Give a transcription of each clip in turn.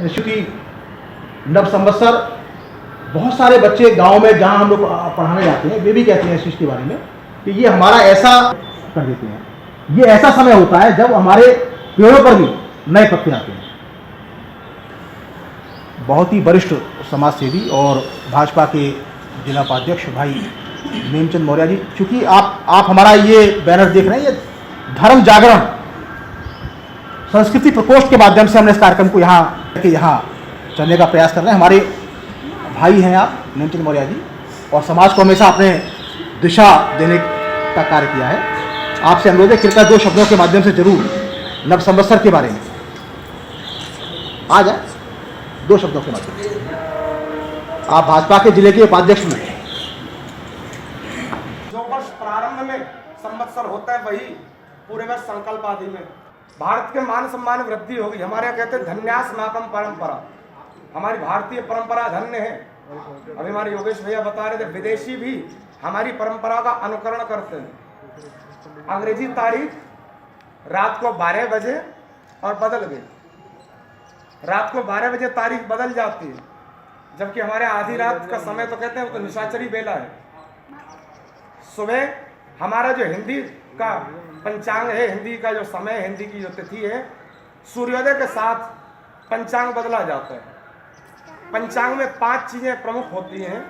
शिशु की नव संवत्सर बहुत सारे बच्चे गांव में जहां हम लोग पढ़ाने जाते हैं वे भी कहते हैं इस चीज़ के बारे में कि ये हमारा ऐसा कर देते हैं, ये ऐसा समय होता है जब हमारे पेड़ों पर भी नए पत्ते आते हैं। बहुत ही वरिष्ठ समाज सेवी और भाजपा के जिला उपाध्यक्ष भाई नेमचंद मौर्य जी, चूँकि आप हमारा ये बैनर देख रहे हैं, ये धर्म जागरण संस्कृति प्रकोष्ठ के माध्यम से हमने इस कार्यक्रम को यहाँ चलने का प्रयास कर रहे हैं। हमारे भाई हैं आप नेमचंद मौर्य जी, और समाज को हमेशा अपने दिशा देने का कार्य किया है। आपसे अनुरोध है कृपया 2 शब्दों के माध्यम से जरूर नव संवत्सर के बारे में आ जाए, 2 शब्दों के माध्यम से। आप भाजपा के जिले के उपाध्यक्ष भी हैं। जो वर्ष प्रारंभ में संवत्सर होता है वही पूरे वर्ष संकल्प आदि में भारत के मान सम्मान वृद्धि होगी। हमारे यहाँ कहते हैं धन्यास्माकं परंपरा, हमारी भारतीय परंपरा धन्य है। अभी हमारे योगेश भैया बता रहे थे विदेशी भी हमारी परंपरा का अनुकरण करते हैं। अंग्रेजी तारीख रात को 12 बजे और बदल गई, रात को 12 बजे तारीख बदल जाती है, जबकि हमारे आधी रात का समय तो कहते हैं वो तो निशाचरी बेला है। सुबह हमारा जो हिंदी का पंचांग है, हिंदी का जो समय, हिंदी की जो तिथि है, सूर्योदय के साथ पंचांग बदला जाता है। पंचांग में 5 चीजें प्रमुख होती हैं,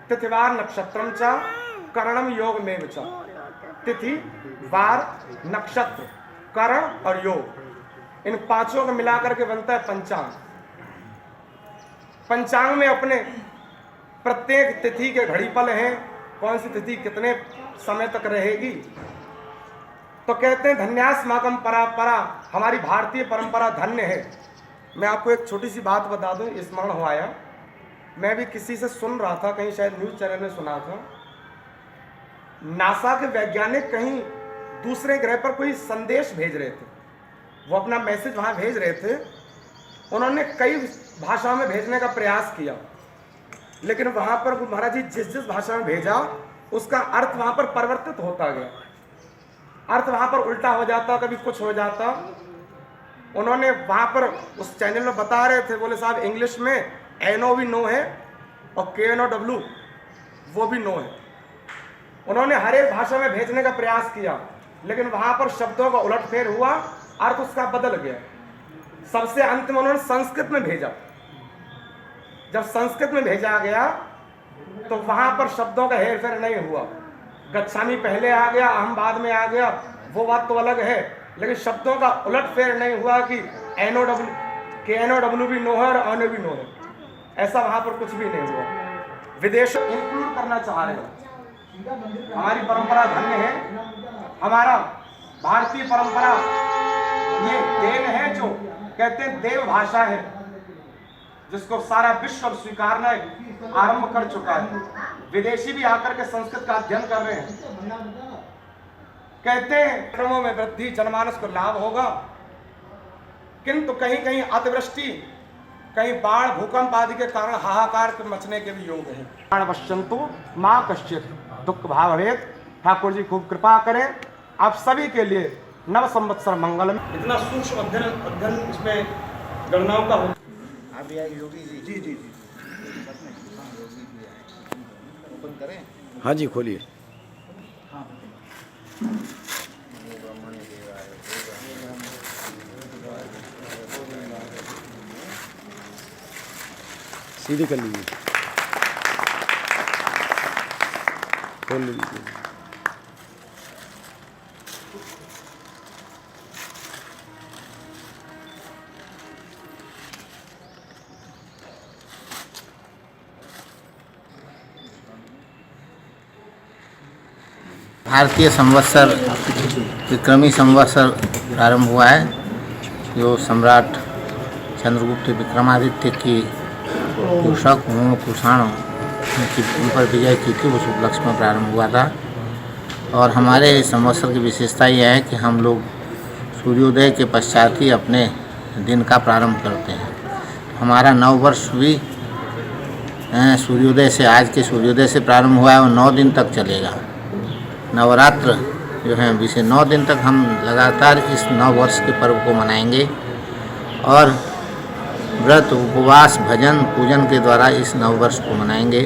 तिथिवार नक्षत्रम च करणम योग में च। तिथि, वार, नक्षत्र, करण और योग, इन 5 को मिलाकर के बनता है पंचांग। पंचांग में अपने प्रत्येक तिथि के घड़ीपल हैं, कौन सी तिथि कितने समय तक रहेगी। तो कहते हैं धन्यास्माकं परंपरा, हमारी भारतीय परंपरा धन्य है। मैं आपको एक छोटी सी बात बता दूं, स्मरण हो आया, मैं भी किसी से सुन रहा था, कहीं शायद न्यूज चैनल में सुना था, नासा के वैज्ञानिक कहीं दूसरे ग्रह पर कोई संदेश भेज रहे थे, वो अपना मैसेज वहां भेज रहे थे। उन्होंने कई भाषाओं में भेजने का प्रयास किया, लेकिन वहां पर महाराज जी जिस भाषा में भेजा उसका अर्थ वहां पर परिवर्तित होता गया, अर्थ वहां पर उल्टा हो जाता, कभी कुछ हो जाता। उन्होंने वहां पर उस चैनल में बता रहे थे, बोले साहब इंग्लिश में NO भी नो है और KNOW वो भी नो है। उन्होंने हर एक भाषा में भेजने का प्रयास किया, लेकिन वहां पर शब्दों का उलटफेर हुआ, अर्थ उसका बदल गया। सबसे अंत में उन्होंने संस्कृत में भेजा। जब संस्कृत में भेजा गया तो वहां पर शब्दों का हेरफेर नहीं हुआ। गच्छामी पहले आ गया, अहम बाद में आ गया, वो बात तो अलग है, लेकिन शब्दों का उलटफेर नहीं हुआ कि KNOW भी नो है और ONO भी नो है, ऐसा वहां पर कुछ भी नहीं हुआ। विदेश इंक्लूड करना चाह रहे हैं। हमारी परंपरा धन्य है, हमारा भारतीय परंपरा ये देन है, जो कहते हैं देव भाषा है, जिसको सारा विश्व स्वीकारना आरंभ कर चुका है। विदेशी भी आकर के संस्कृत का अध्ययन कर रहे हैं। कहते हैं क्रमों में वृद्धि, जनमानस को लाभ होगा, किंतु कहीं कहीं अतिवृष्टि, कहीं बाढ़, भूकंप आदि के कारण हाहाकार मचने के भी योग है। पश्यन्तु मां कश्चित् दुख भाव भवेत्। ठाकुर जी खूब कृपा करें आप सभी के लिए नव संवत्सर मंगल में। इतना सूक्ष्म अध्ययन इसमें गणनाओं का हो। योगी जी जी जी ओपन करें। हाँ जी खोलिए। सीधे कर लीजिए, खोल लीजिए। भारतीय संवत्सर विक्रमी संवत्सर प्रारंभ हुआ है, जो सम्राट चंद्रगुप्त विक्रमादित्य की कुशक कुषाण की उन पर विजय की थी, उस उपलक्ष्य में प्रारंभ हुआ था। और हमारे इस संवत्सर की विशेषता यह है कि हम लोग सूर्योदय के पश्चात ही अपने दिन का प्रारंभ करते हैं। हमारा नव वर्ष भी सूर्योदय से, आज के सूर्योदय से प्रारंभ हुआ है और 9 दिन तक चलेगा। नवरात्र जो है इसे 9 दिन तक हम लगातार इस नव वर्ष के पर्व को मनाएंगे। और व्रत, उपवास, भजन, पूजन के द्वारा इस नववर्ष को मनाएंगे।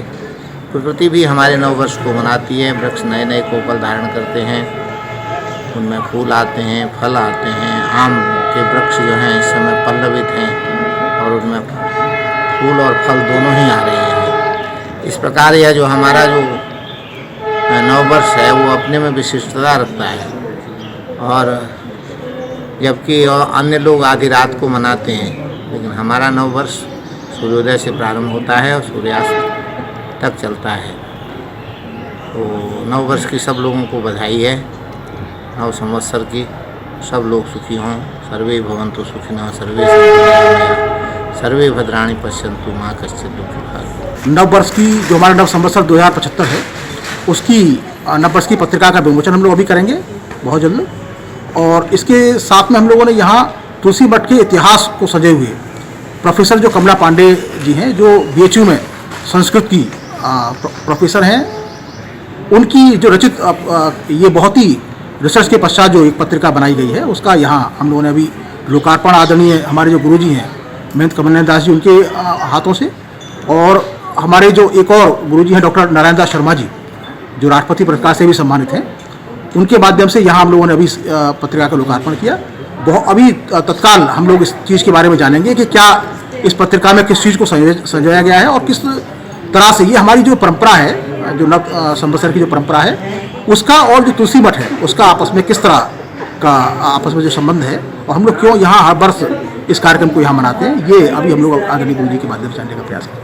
प्रकृति भी हमारे नववर्ष को मनाती है। वृक्ष नए नए कोपल धारण करते हैं, उनमें फूल आते हैं, फल आते हैं। आम के वृक्ष जो हैं इस समय पल्लवित हैं और उनमें फूल और फल दोनों ही आ रहे हैं। इस प्रकार यह जो हमारा जो नववर्ष है वो अपने में विशिष्टता रखता है। और जबकि अन्य लोग आधी रात को मनाते हैं, लेकिन हमारा नववर्ष सूर्योदय से प्रारंभ होता है और सूर्यास्त तक चलता है। तो नववर्ष की सब लोगों को बधाई है। नव संवत्सर की सब लोग सुखी हों। सर्वे भवन्तु सुखिनः, सर्वे सन्तु निरामयाः, सर्वे भद्राणि पश्यन्तु मा कश्चित् दुःखभाग्। नववर्ष की जो हमारा नव संवत्सर 2075 है, उसकी नववर्ष की पत्रिका का विमोचन हम लोग अभी करेंगे बहुत जल्द। और इसके साथ में हम लोगों ने यहाँ तुलसी मठ के इतिहास को सजे हुए प्रोफेसर जो कमला पांडे जी हैं, जो BHU में संस्कृत की प्रोफेसर हैं, उनकी जो रचित ये बहुत ही रिसर्च के पश्चात जो एक पत्रिका बनाई गई है, उसका यहाँ हम लोगों ने अभी लोकार्पण आदरणीय हमारे जो गुरुजी हैं महंत कमलनाथ दास जी उनके हाथों से, और हमारे जो एक और गुरुजी हैं डॉक्टर नारायण दास शर्मा जी जो राष्ट्रपति पुरस्कार से भी सम्मानित हैं, उनके माध्यम से यहाँ हम लोगों ने अभी पत्रिका का लोकार्पण किया। अभी तत्काल हम लोग इस चीज़ के बारे में जानेंगे कि क्या इस पत्रिका में किस चीज़ को संजोया गया है और किस तरह से ये हमारी जो परंपरा है, जो नव संवत्सर की जो परंपरा है उसका, और जो तुलसी मठ है उसका आपस में किस तरह का आपस में जो संबंध है, और हम लोग क्यों यहाँ हर वर्ष इस कार्यक्रम को यहाँ मनाते हैं, ये अभी हम लोग आदरणीय गुरु जी के माध्यम से जानने का प्रयास करें।